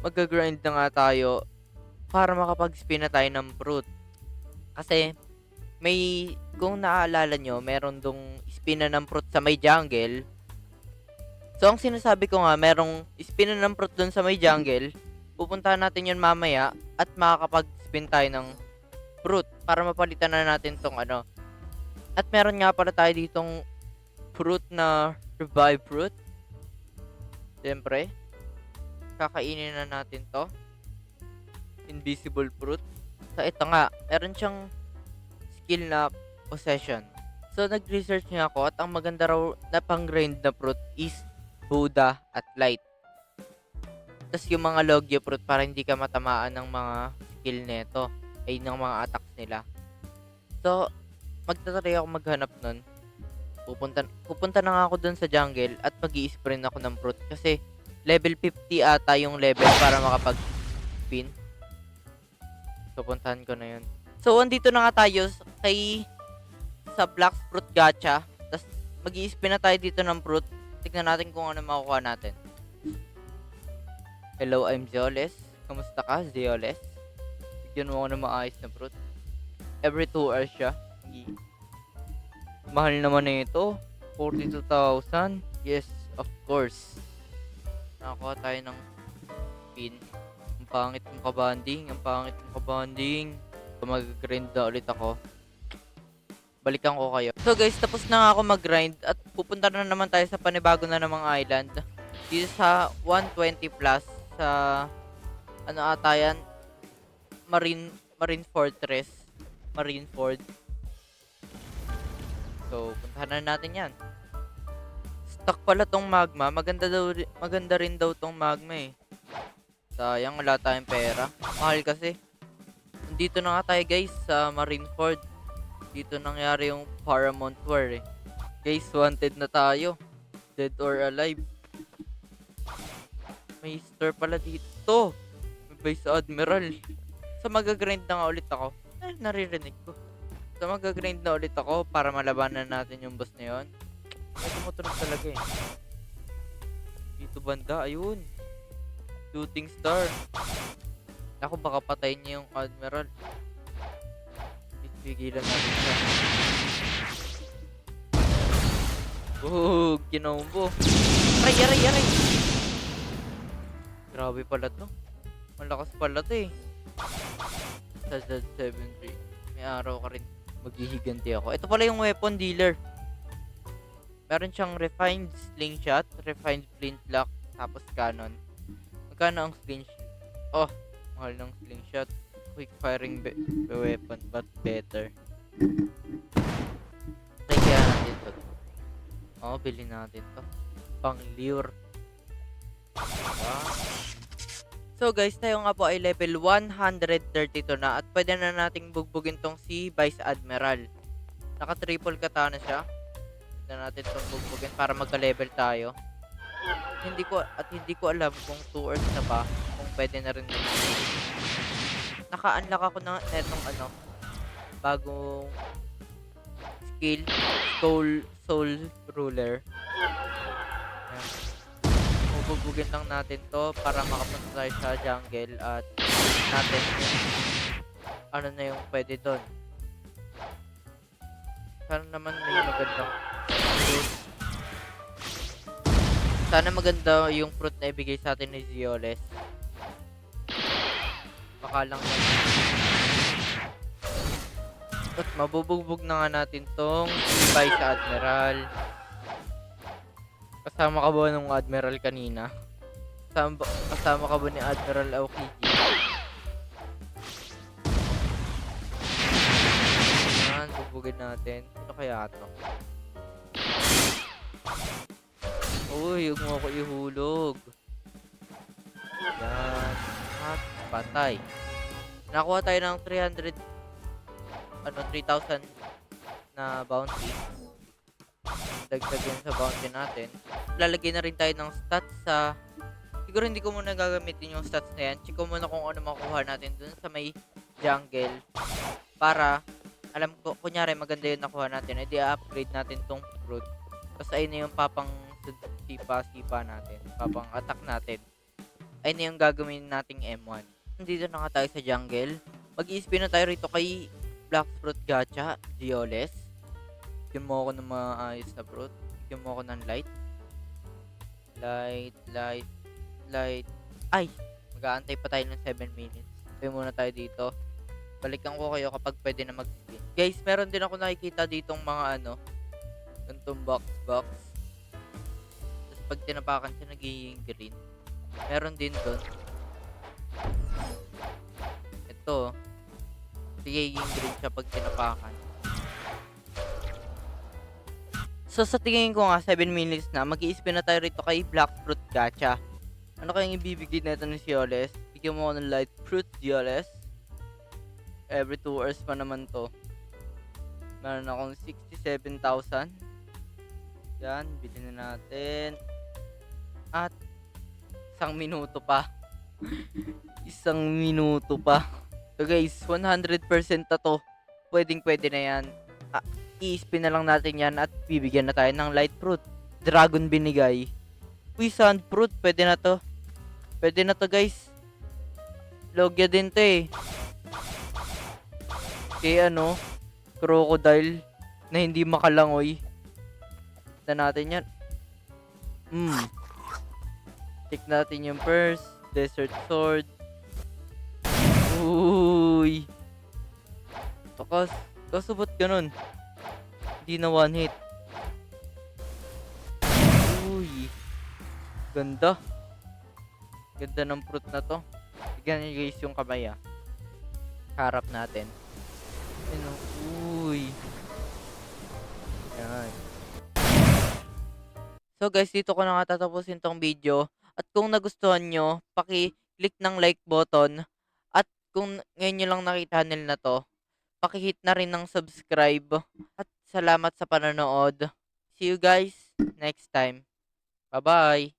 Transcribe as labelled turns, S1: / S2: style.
S1: Magga-grind na nga tayo para makapag-spin na tayo ng fruit. Kasi may kung naaalala nyo, meron dong spin na ng fruit sa may jungle. So, ang sinasabi ko nga, merong spin na ng fruit dun sa may jungle. Pupuntahan natin yun mamaya at makakapag-spin tayo ng fruit para mapalitan na natin tong ano. At meron nga pala tayo ditong fruit na revive fruit. Siyempre, kakainin na natin to. Invisible fruit. So, ito nga, meron siyang skill na possession. So, nag-research nga ako at ang maganda raw na pang-grind na fruit is Buddha at Light. Tapos yung mga Loggia fruit para hindi ka matamaan ng mga skill neto ay ng mga attacks nila. So, magtatry ako maghanap nun. Pupunta na nga ako dun sa jungle at mag-i-sprint ako ng fruit kasi level 50 ata yung level para makapag-spin. So, puntahan ko na yun. So, andito na nga tayo sa Black Fruit Gacha. Tapos, mag-i-spin na tayo dito ng fruit. Tignan natin kung ano makukuha natin. Hello, I'm Zioles. Kamusta ka, Zioles? Bigyan mo ako ng maayos na fruit. Every 2 hours siya. Mahal naman na ito. 42,000. Yes, of course. Nakakuha tayo ng spin. Ang pangit ng kabanding. So, mag-grind na ulit ako. Balikan ko kayo. So guys, tapos na nga ako mag-grind at pupunta na naman tayo sa panibago na namang island. Dito sa 120 plus sa ano ata yan? Marine Fortress. Marineford. So, puntahan na natin yan. Stuck pala tong magma. Maganda rin daw tong magma eh. Sayang, wala tayong pera. Mahal kasi. Dito na nga tayo guys sa Marineford. Dito nangyari yung Paramount War eh. Guys, wanted na tayo. Dead or alive. May store pala dito. May base Admiral. So mag-grind na nga ulit ako. Naririnig ko. So mag-grind na ulit ako para malabanan natin yung boss na yun. May tumutunog talaga eh. Dito banda, ayun. Shooting star. Ako baka patayin niya yung Admiral. Pigilan natin siya. Kinombo. Aray! Grabe pala to. Malakas pala to eh. Sa Z73. May araw ka rin. Maghihiganti ako. Ito pala yung weapon dealer. Meron siyang refined slingshot, refined flintlock, tapos cannon. Magkano ang slingshot? Oh, mahal ng slingshot. Quick firing weapon but better. Try kaya natin to. Oo, bilhin natin to. Pang lure. Diba? So guys, tayo nga po ay level 132 na at pwede na nating bugbugin tong si Vice Admiral. Naka triple katana siya. Pwede natin tong bugbugin para magka-level tayo. Hindi ko alam kung 2 hours na ba, kung pwede na rin naka-unlock ako na netong ano, bagong skill, soul ruler. Ayan. Bubugin lang natin to para makapunta tayo sa jungle at natin yung ano na yung pwede doon. Sana naman may magandang fruit. Sana maganda yung fruit na ibigay sa atin ni Zioles. Baka lang yan. At mabubugbog na nga natin tong Vice Admiral. Kasama ka ba nung Admiral kanina? Kasama ka ba ni Admiral Aokiji? Yan, bubugin natin. Ito kaya ito. Uy, huwag mo ako ihulog. Yan. At patay. Nakuha tayo ng 3,000 na bounty. Dagdag yun sa bounty natin. Lalagay na rin tayo ng stats sa... Siguro hindi ko muna gagamitin yung stats na yan. Check ko muna kung ano makuha natin dun sa may jungle. Para, alam ko, kunyari maganda yun nakuha natin. E upgrade natin tong fruit. Tapos ayun na yung papang sipa natin. Papang attack natin. ay na yung gagawin nating M1. Nandito na nga tayo sa jungle. Mag-i-spin na tayo rito kay Blackfruit Gacha, Gioles. Bigyan mo ako ng maayos na fruit. Bigyan mo ako ng light. Light. Ay! Mag-aantay pa tayo ng 7 minutes. Tayo muna tayo dito. Balikan ko kayo kapag pwede na mag-spin. Guys, meron din ako nakikita ditong mga ganitong box. Tapos pag tinapakan siya, nagiging green. Meron din doon. Ito. Nagiging green siya pag tinapakan. So, sa tingin ko nga, 7 minutes na. Mag-i-spin na tayo rito kay Blackfruit Gacha. Ano kayang ibibigay na ito ng Gioles? Bigyan mo ako ng light fruit, Gioles. Every 2 hours pa naman to. Meron akong 67,000. Yan, bilhin na natin. At 1 minuto pa. 1 minuto pa. So guys, 100% na to. Pwedeng-pwede na yan. I-spin na lang natin yan at bibigyan na tayo ng light fruit. Dragon binigay. Uy, sand fruit. Pwede na to. Pwede na to guys. Logya din to eh. Okay, crocodile na hindi makalangoy. Tignan natin yan. Check natin yung first. Desert sword. Uy. Kaso ba't ganun? Hindi na one hit. Uy. Ganda. Ganda ng fruit na to. Tignan nyo guys yung kamay Harap natin. Uy. Yan. So guys, dito ko na nga tatapusin tong video. At kung nagustuhan nyo, paki-click ng like button. At kung ngayon nyo lang nakita channel na to, paki-hit na rin ng subscribe. At salamat sa panonood. See you guys next time. Bye-bye!